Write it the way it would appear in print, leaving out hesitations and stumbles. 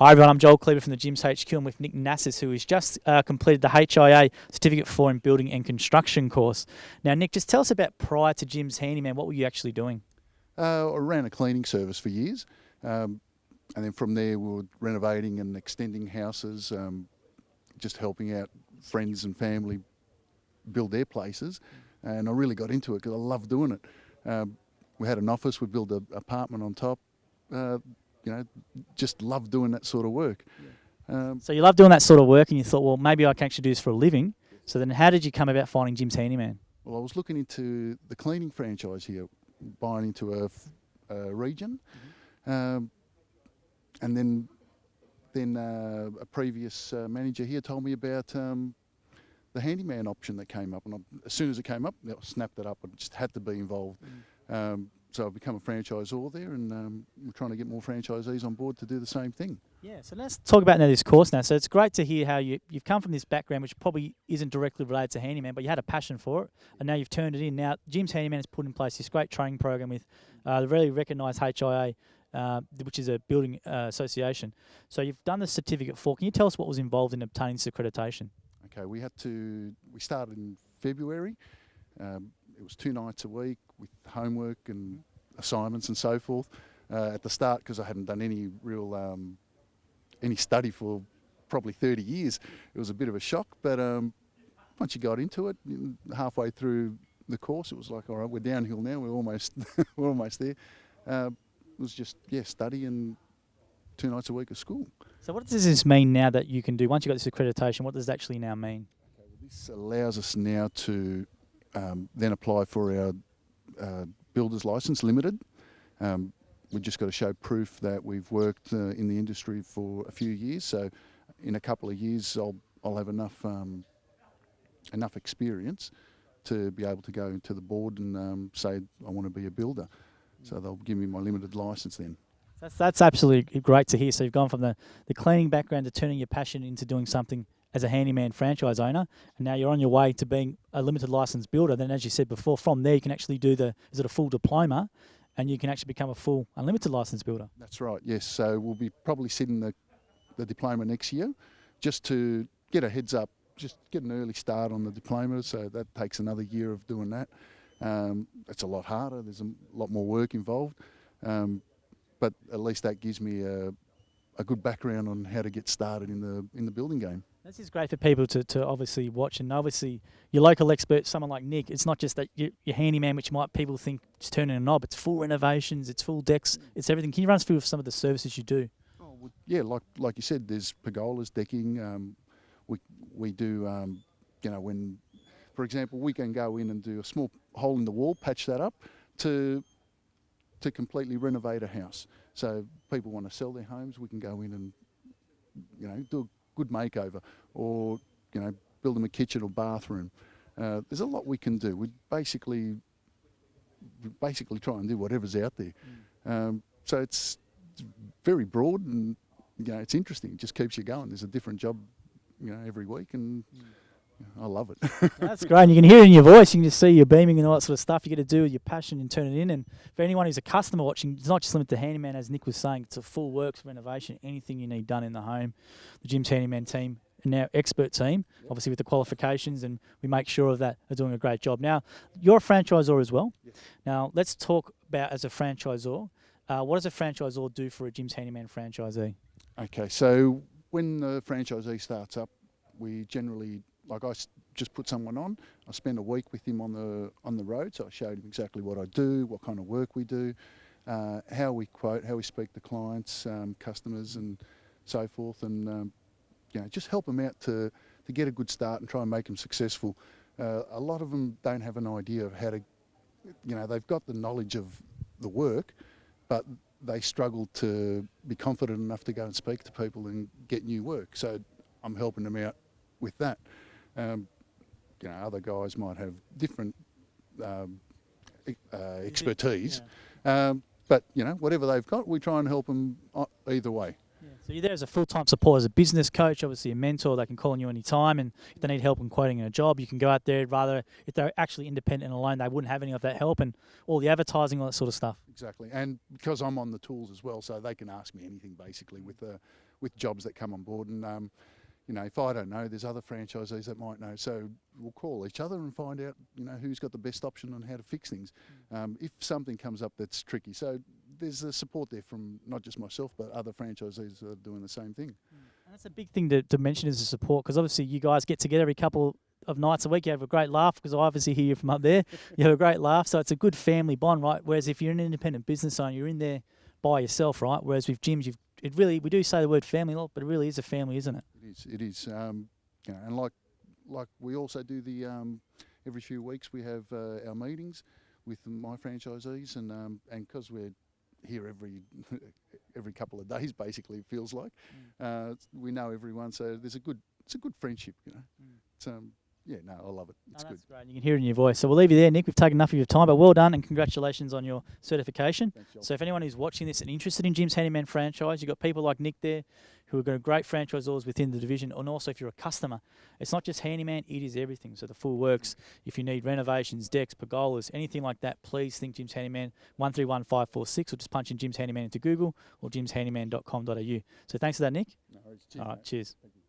Hi everyone, I'm Joel Kleber from the Gyms HQ. I'm with Nick Nassis, who has just completed the HIA Certificate 4 in Building and Construction course. Now Nick, just tell us about prior to Gyms Handyman, what were you actually doing? I ran a cleaning service for years, and then from there we were renovating and extending houses, just helping out friends and family build their places, and I really got into it because I love doing it. We had an office, we built an apartment on top, just love doing that sort of work. So you love doing that sort of work and you thought, well, maybe I can actually do this for a living. So then how did you come about finding Gyms Handyman? Well, I was looking into the cleaning franchise here, buying into a region, and then a previous manager here told me about the handyman option that came up, and as soon as it came up, I snapped it up. I just had to be involved. So I've become a franchisor there, and we're trying to get more franchisees on board to do the same thing. Yeah, so let's talk about now this course now. So it's great to hear how you've come from this background, which probably isn't directly related to handyman, but you had a passion for it, and now you've turned it in. Now, Gyms Handyman has put in place this great training program with the really recognised HIA, which is a building association. So you've done the Certificate 4. Can you tell us what was involved in obtaining this accreditation? Okay, we started in February. It was 2 nights a week with homework and assignments and so forth. At the start, because I hadn't done any real any study for probably 30 years, it was a bit of a shock. But once you got into it, halfway through the course, it was like, all right, we're downhill now. We're almost we're almost there. It was just study and 2 nights a week of school. So what does this mean now that you can do, once you've got this accreditation, what does it actually now mean? Okay, well, this allows us now to then apply for our builder's license limited. We've just got to show proof that we've worked in the industry for a few years. So in a couple of years, I'll have enough experience to be able to go into the board and say I want to be a builder. So they'll give me my limited license then. That's absolutely great to hear. So you've gone from the cleaning background to turning your passion into doing something as a handyman franchise owner, and now you're on your way to being a limited license builder. Then, as you said before, from there you can actually do is it a full diploma, and you can actually become a full unlimited license builder. That's right, yes. So we'll be probably sitting the diploma next year, just to get a heads up, just get an early start on the diploma. So that takes another year of doing that. It's a lot harder. There's a lot more work involved. But at least that gives me a good background on how to get started in the building game. This is great for people to obviously watch, and obviously your local expert, someone like Nick, it's not just that you're handyman, which might people think just turning a knob. It's full renovations, it's full decks, it's everything. Can you run us through some of the services you do? Oh, well, yeah, like you said, there's pergolas, decking. We do, when, for example, we can go in and do a small hole in the wall, patch that up to completely renovate a house. So people want to sell their homes, we can go in and do a good makeover, or build them a kitchen or bathroom. There's a lot we can do. We basically try and do whatever's out there. So it's very broad, and it's interesting. It just keeps you going. There's a different job every week, and I love it. That's great. And you can hear it in your voice. You can just see you're beaming and all that sort of stuff. You get to do with your passion and turn it in. And for anyone who's a customer watching, it's not just limited to handyman, as Nick was saying. It's a full works renovation. Anything you need done in the home, the Gyms Handyman team and our expert team, obviously with the qualifications, and we make sure of that, are doing a great job. Now, you're a franchisor as well. Yes. Now, let's talk about, as a franchisor, what does a franchisor do for a Gyms Handyman franchisee? Okay, so when the franchisee starts up, we generally, like I just put someone on. I spend a week with him on the road, so I showed him exactly what I do, what kind of work we do, how we quote, how we speak to clients, customers, and so forth, and just help them out to get a good start and try and make them successful. A lot of them don't have an idea of how to, they've got the knowledge of the work, but they struggle to be confident enough to go and speak to people and get new work. So I'm helping them out with that. Other guys might have different expertise, but whatever they've got, we try and help them either way. Yeah. So you're there as a full-time support, as a business coach, obviously a mentor. They can call on you any time, and if they need help in quoting in a job, you can go out there. Rather, if they're actually independent and alone, they wouldn't have any of that help and all the advertising, all that sort of stuff. Exactly, and because I'm on the tools as well, so they can ask me anything basically with with jobs that come on board. And you know, if I don't know, there's other franchisees that might know. So we'll call each other and find out, you know, who's got the best option on how to fix things. If something comes up that's tricky. So there's the support there from not just myself, but other franchisees that are doing the same thing. And that's a big thing to mention is the support, because obviously you guys get together every couple of nights a week. You have a great laugh, because I obviously hear you from up there. You have a great laugh, so it's a good family bond, right? Whereas if you're an independent business owner, you're in there by yourself, right? Whereas with gyms, we do say the word family a lot, but it really is a family, isn't it? It is. You know, and like we also do the every few weeks we have our meetings with my franchisees, and because we're here every couple of days, basically it feels like we know everyone, so it's a good friendship, you know. It's yeah, no, I love it. It's good. That's great. You can hear it in your voice. So we'll leave you there, Nick. We've taken enough of your time, but well done and congratulations on your certification. Thanks, Joel. So if anyone who's watching this and interested in Jim's Handyman franchise, you've got people like Nick there who are great franchisors within the division. And also if you're a customer, it's not just Handyman, it is everything. So the full works. If you need renovations, decks, pergolas, anything like that, please think Jim's Handyman 131546, or just punch in Jim's Handyman into Google or jimshandyman.com.au. So thanks for that, Nick. No worries. All right, cheers. Thank you.